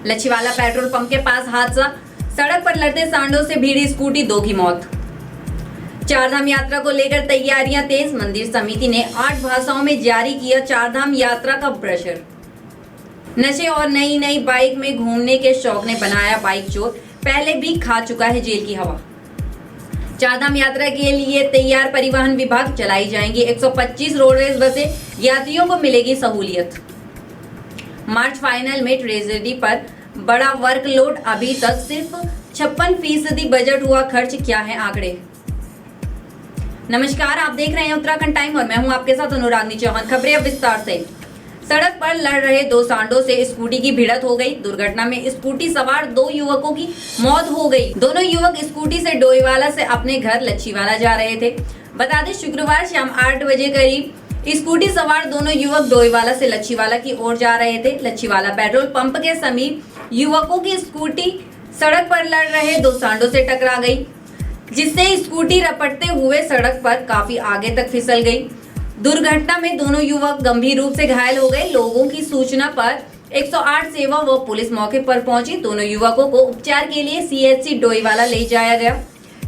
Lachhiwala petrol pump के पास हादसा, सड़क पर लड़ते सांडों से भिड़ी स्कूटी, 2 की मौत। चारधाम यात्रा को लेकर तैयारियां तेज, मंदिर समिति ने 8 भाषाओं में जारी किया चारधाम यात्रा का ब्रोशर। नशे और नई नई बाइक में घूमने के शौक ने बनाया बाइक चोर, पहले भी खा चुका है जेल की हवा। चारधाम यात्रा के लिए तैयार परिवहन विभाग, चलाई जाएंगी 125 रोडवेज बसें, यात्रियों को मिलेगी सहूलियत। मार्च फाइनल में ट्रेजरी पर बड़ा वर्कलोड, अभी तक सिर्फ 56% बजट हुआ खर्च, क्या है आंकड़े। नमस्कार, आप देख रहे हैं उत्तराखंड टाइम और मैं हूं आपके साथ अनुरागनी चौहान। खबरें अब विस्तार से। सड़क पर लड़ रहे 2 सांडों से स्कूटी की भिड़ंत हो गई। दुर्घटना में स्कूटी सवार 2 युवकों की मौत हो गई। दोनों युवक स्कूटी से डोईवाला से अपने घर लच्छीवाला जा रहे थे। बता दें, शुक्रवार शाम 8 बजे करीब स्कूटी सवार दोनों युवक डोईवाला से लच्छीवाला की ओर जा रहे थे। लच्छीवाला पेट्रोल पंप के समीप युवकों की स्कूटी सड़क पर लड़ रहे 2 सांडों से टकरा गई, जिससे स्कूटी रपटते हुए सड़क पर काफी आगे तक फिसल गई। दुर्घटना में दोनों युवक गंभीर रूप से घायल हो गए। लोगों की सूचना पर 108 सेवा व पुलिस मौके पर पहुंची। दोनों युवकों को उपचार के लिए सीएचसी डोईवाला ले जाया गया।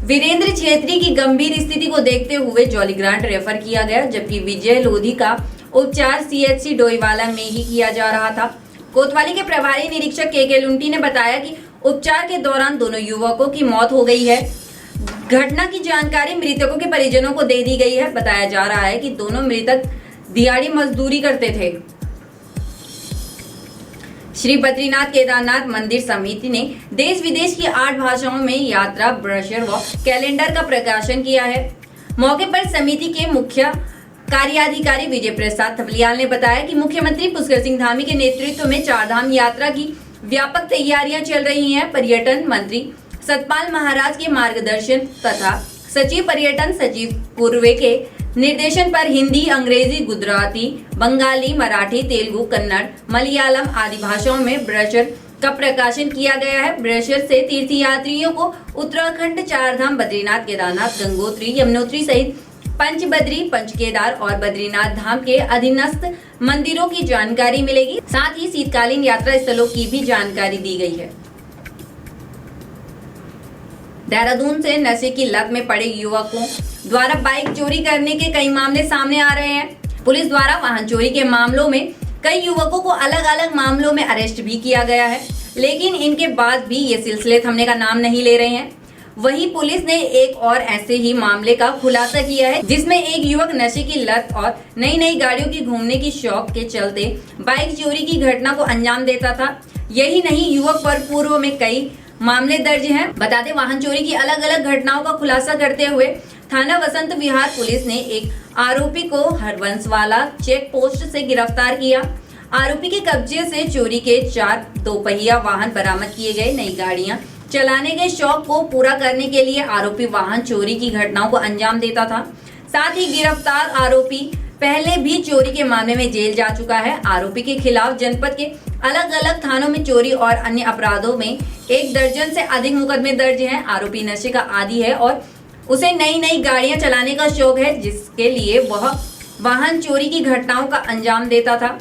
वीरेंद्र छेत्री की गंभीर स्थिति को देखते हुए जॉलीग्रांट रेफर किया गया, जबकि विजय लोधी का उपचार सीएचसी डोईवाला में ही किया जा रहा था। कोतवाली के प्रभारी निरीक्षक के लुंटी ने बताया कि उपचार के दौरान दोनों युवकों की मौत हो गई है। घटना की जानकारी मृतकों के परिजनों को दे दी गई है। बताया जा रहा है कि दोनों मृतक दिहाड़ी मजदूरी करते थे। श्री बद्रीनाथ केदारनाथ मंदिर समिति ने देश विदेश की 8 भाषाओं में यात्रा ब्रोशर व कैलेंडर का प्रकाशन किया है। मौके पर समिति के मुख्य कार्याधिकारी विजय प्रसाद थपलियाल ने बताया कि मुख्यमंत्री पुष्कर सिंह धामी के नेतृत्व में चारधाम यात्रा की व्यापक तैयारियां चल रही हैं। पर्यटन मंत्री सतपाल महाराज के मार्गदर्शन तथा सचिव पर्यटन सचिव पूर्वे के निर्देशन पर हिंदी, अंग्रेजी, गुजराती, बंगाली, मराठी, तेलुगु, कन्नड़, मलयालम आदि भाषाओं में ब्रोशर का प्रकाशन किया गया है। ब्रोशर से तीर्थयात्रियों को उत्तराखंड चारधाम बद्रीनाथ, केदारनाथ, गंगोत्री, यमुनोत्री सहित पंचबद्री, पंचकेदार और बद्रीनाथ धाम के अधीनस्थ मंदिरों की जानकारी मिलेगी। साथ ही शीतकालीन यात्रा स्थलों की भी जानकारी दी गई है। देहरादून से नशे की लत में पड़े युवकों द्वारा बाइक चोरी करने के कई मामले सामने आ रहे हैं। पुलिस द्वारा वाहन चोरी के मामलों में कई युवकों को अलग अलग मामलों में अरेस्ट भी किया गया है, लेकिन इनके बाद भी ये सिलसिले थमने का नाम नहीं ले रहे हैं। वहीं पुलिस ने एक और ऐसे ही मामले का खुलासा किया है, जिसमें एक युवक नशे की लत और नई नई गाड़ियों की घूमने की शौक के चलते बाइक चोरी की घटना को अंजाम देता था। यही नहीं, युवक पर पूर्व में कई मामले दर्ज हैं। बता दें, वाहन चोरी की अलग अलग घटनाओं का खुलासा करते हुए थाना वसंत विहार पुलिस ने एक आरोपी को हरवंशवाला चेक पोस्ट से गिरफ्तार किया। आरोपी के कब्जे से चोरी के 4 दोपहिया वाहन बरामद किए गए। नई गाड़ियां चलाने के शौक को पूरा करने के लिए आरोपी वाहन चोरी की घटनाओं को अंजाम देता था। साथ ही गिरफ्तार आरोपी पहले भी चोरी के मामले में जेल जा चुका है। आरोपी के खिलाफ जनपद के अलग अलग थानों में चोरी और अन्य अपराधों में 1 दर्जन से अधिक मुकदमे दर्ज हैं। आरोपी नशे का आदी है और उसे नई नई गाड़ियां चलाने का शौक है, जिसके लिए वह वाहन चोरी की घटनाओं का अंजाम देता था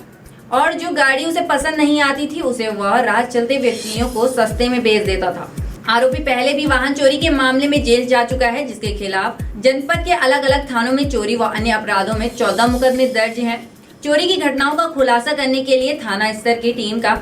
और जो गाड़ी उसे पसंद नहीं आती थी उसे वह राह चलते व्यक्तियों को सस्ते में बेच देता था। आरोपी पहले भी वाहन चोरी के मामले में जेल जा चुका है, जिसके खिलाफ जनपद के अलग अलग थानों में चोरी व अन्य अपराधों में 14 मुकदमे दर्ज हैं। चोरी की घटनाओं का खुलासा करने के लिए थाना स्तर की टीम का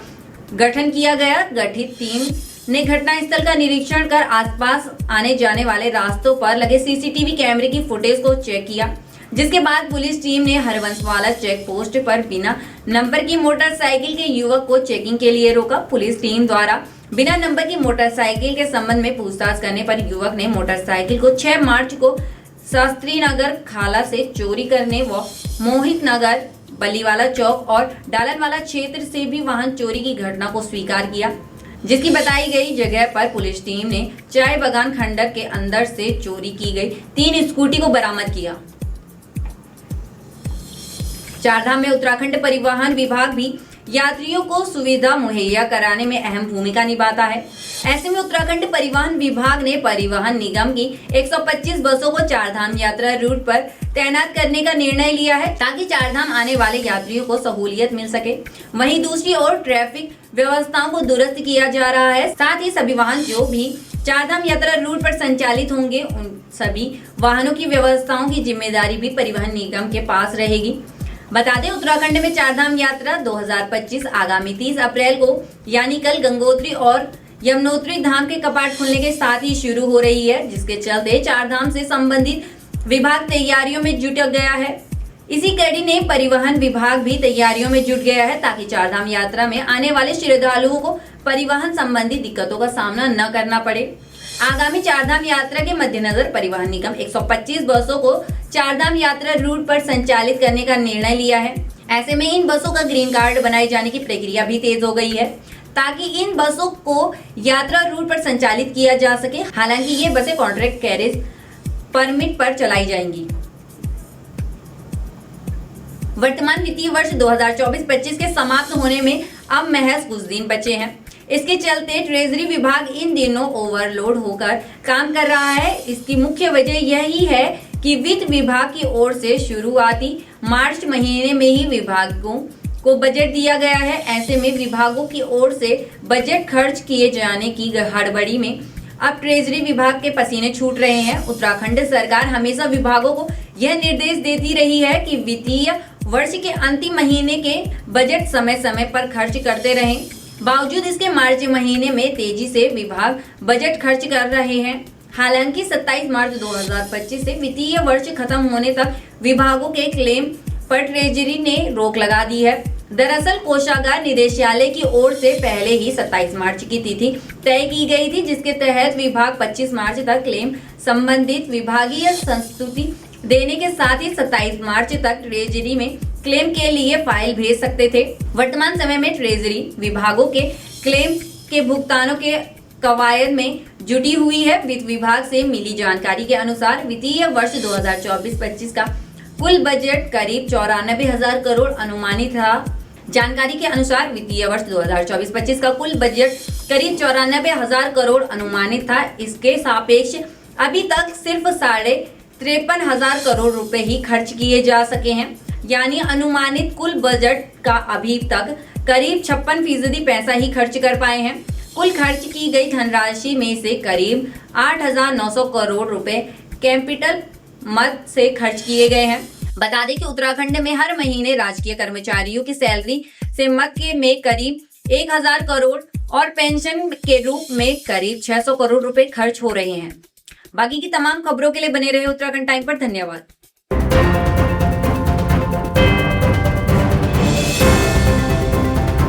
गठन किया गया। गठित टीम ने घटनास्थल का निरीक्षण कर आसपास आने जाने वाले रास्तों पर लगे सीसीटीवी कैमरे की फुटेज को चेक किया, जिसके बाद पुलिस टीम ने हरवंशवाला चेक पोस्ट पर बिना नंबर की मोटरसाइकिल के युवक को चेकिंग के लिए रोका। पुलिस टीम द्वारा बिना नंबर की मोटरसाइकिल के संबंध में पूछताछ करने पर युवक ने मोटरसाइकिल को 6 मार्च को शास्त्री नगर खाला से चोरी करने व मोहित नगर, बलीवाला चौक और डालनवाला क्षेत्र से भी वाहन चोरी की घटना को स्वीकार किया, जिसकी बताई गई जगह पर पुलिस टीम ने चाय बागान खंडर के अंदर से चोरी की गई 3 स्कूटी को बरामद किया। चारधाम में उत्तराखंड परिवहन विभाग भी यात्रियों को सुविधा मुहैया कराने में अहम भूमिका निभाता है। ऐसे में उत्तराखंड परिवहन विभाग ने परिवहन निगम की 125 बसों को चारधाम यात्रा रूट पर तैनात करने का निर्णय लिया है, ताकि चारधाम आने वाले यात्रियों को सहूलियत मिल सके। वहीं दूसरी ओर ट्रैफिक व्यवस्थाओं को दुरुस्त किया जा रहा है। साथ ही सभी वाहन जो भी चारधाम यात्रा रूट पर संचालित होंगे, उन सभी वाहनों की व्यवस्थाओं की जिम्मेदारी भी परिवहन निगम के पास रहेगी। बता दें, उत्तराखंड में चारधाम यात्रा 2025 आगामी 30 अप्रैल को यानी कल गंगोत्री और यमुनोत्री धाम के कपाट खुलने के साथ ही शुरू हो रही है, जिसके चलते चारधाम से संबंधित विभाग तैयारियों में जुट गया है। इसी कड़ी ने परिवहन विभाग भी तैयारियों में जुट गया है, ताकि चारधाम यात्रा में आने वाले श्रद्धालुओं को परिवहन संबंधी दिक्कतों का सामना न करना पड़े। आगामी चारधाम यात्रा के मद्देनजर परिवहन निगम 125 बसों को चारधाम यात्रा रूट पर संचालित करने का निर्णय लिया है। ऐसे में इन बसों का ग्रीन कार्ड बनाए जाने की प्रक्रिया भी तेज हो गई है, ताकि इन बसों को यात्रा रूट पर संचालित किया जा सके। हालांकि ये बसें कॉन्ट्रैक्ट कैरेज परमिट पर चलाई जाएंगी। वर्तमान वित्तीय वर्ष 2024-25 के समाप्त होने में अब महज कुछ दिन बचे हैं। इसके चलते ट्रेजरी विभाग इन दिनों ओवरलोड होकर काम कर रहा है। इसकी मुख्य वजह यही है कि वित्त विभाग की ओर से शुरुआती मार्च महीने में ही विभागों को बजट दिया गया है। ऐसे में विभागों की ओर से बजट खर्च किए जाने की हड़बड़ी में अब ट्रेजरी विभाग के पसीने छूट रहे हैं। उत्तराखंड सरकार हमेशा विभागों को यह निर्देश देती रही है कि वित्तीय वर्ष के अंतिम महीने के बजट समय समय पर खर्च करते रहें। बावजूद इसके मार्च महीने में तेजी से विभाग बजट खर्च कर रहे हैं। हालांकि 27 मार्च 2025 से वित्तीय वर्ष खत्म होने तक विभागों के क्लेम पर ट्रेजरी ने रोक लगा दी है। दरअसल कोषागार निदेशालय की ओर से पहले ही 27 मार्च की तिथि तय की गई थी, जिसके तहत विभाग 25 मार्च तक क्लेम संबंधित विभागीय संस्तुति देने के साथ ही 27 मार्च तक ट्रेजरी में क्लेम के लिए फाइल भेज सकते थे। वर्तमान समय में ट्रेजरी विभागों के क्लेम के भुगतानों के कवायद में जुटी हुई है। वित्त विभाग से मिली जानकारी के अनुसार वित्तीय वर्ष 2024-25 का कुल बजट करीब 94,000 करोड़ अनुमानित था। जानकारी के अनुसार वित्तीय वर्ष 2024-25 का कुल बजट करीब 94,000 करोड़ अनुमानित था। इसके सापेक्ष अभी तक सिर्फ 53,500 करोड़ रुपए ही खर्च किए जा सके हैं, यानी अनुमानित कुल बजट का अभी तक करीब 56% पैसा ही खर्च कर पाए हैं। कुल खर्च की गई धनराशि में से करीब 8,900 करोड़ रुपए कैपिटल मद से खर्च किए गए हैं। बता दें कि उत्तराखंड में हर महीने राजकीय कर्मचारियों की सैलरी से मद के में करीब 1,000 करोड़ और पेंशन के रूप में करीब 600 करोड़ रुपए खर्च हो रहे हैं। बाकी की तमाम खबरों के लिए बने रहे उत्तराखंड टाइम पर। धन्यवाद।